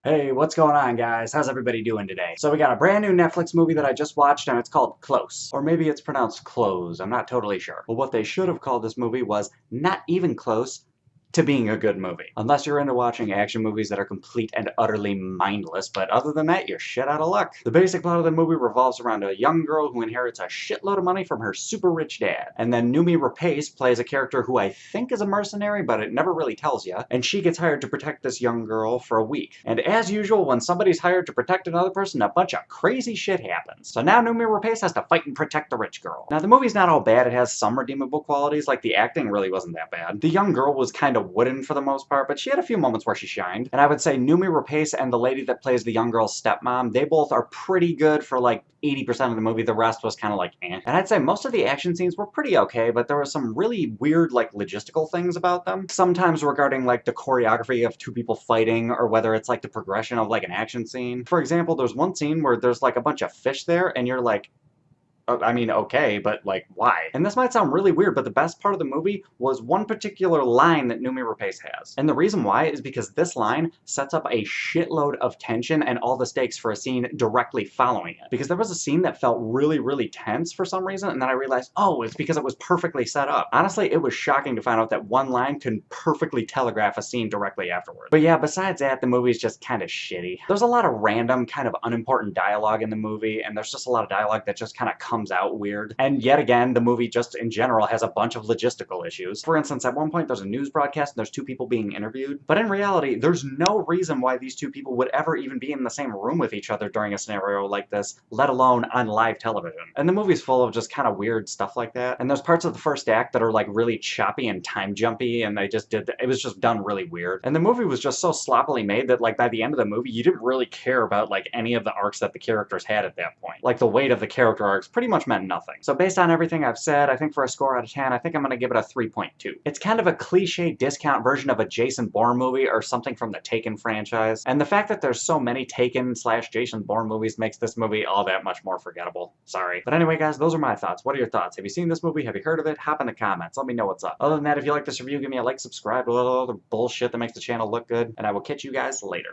Hey, what's going on, guys? How's everybody doing today? So we got a brand new Netflix movie that I just watched, and it's called Close. Or maybe it's pronounced Close, I'm not totally sure. Well, what they should have called this movie was Not Even Close to Being a Good Movie. Unless you're into watching action movies that are complete and utterly mindless, but other than that, you're shit out of luck. The basic plot of the movie revolves around a young girl who inherits a shitload of money from her super rich dad. And then Noomi Rapace plays a character who I think is a mercenary, but it never really tells you. And she gets hired to protect this young girl for a week. And as usual, when somebody's hired to protect another person, a bunch of crazy shit happens. So now Noomi Rapace has to fight and protect the rich girl. Now the movie's not all bad, it has some redeemable qualities, like the acting really wasn't that bad. The young girl was kind of wooden for the most part, but she had a few moments where she shined. And I would say Noomi Rapace and the lady that plays the young girl's stepmom, they both are pretty good for like 80% of the movie. The rest was kind of like eh. And I'd say most of the action scenes were pretty okay, but there were some really weird like logistical things about them. Sometimes regarding like the choreography of two people fighting, or whether it's like the progression of like an action scene. For example, there's one scene where there's like a bunch of fish there and you're like, I mean, okay, but like, why? And this might sound really weird, but the best part of the movie was one particular line that Noomi Rapace has. And the reason why is because this line sets up a shitload of tension and all the stakes for a scene directly following it. Because there was a scene that felt really, really tense for some reason, and then I realized, oh, it's because it was perfectly set up. Honestly, it was shocking to find out that one line can perfectly telegraph a scene directly afterward. But yeah, besides that, the movie's just kind of shitty. There's a lot of random, kind of unimportant dialogue in the movie, and there's just a lot of dialogue that just kind of comes out weird. And yet again, the movie just in general has a bunch of logistical issues. For instance, at one point there's a news broadcast and there's two people being interviewed, but in reality, there's no reason why these two people would ever even be in the same room with each other during a scenario like this, let alone on live television. And the movie's full of just kind of weird stuff like that. And there's parts of the first act that are like really choppy and time jumpy, and it was just done really weird. And the movie was just so sloppily made that like by the end of the movie, you didn't really care about like any of the arcs that the characters had at that point. Like the weight of the character arcs pretty much meant nothing. So based on everything I've said, I think for a score out of 10, I think I'm gonna give it a 3.2. It's kind of a cliche discount version of a Jason Bourne movie or something from the Taken franchise. And the fact that there's so many Taken / Jason Bourne movies makes this movie all that much more forgettable. Sorry. But anyway, guys, those are my thoughts. What are your thoughts? Have you seen this movie? Have you heard of it? Hop in the comments. Let me know what's up. Other than that, if you like this review, give me a like, subscribe, a little other bullshit that makes the channel look good, and I will catch you guys later.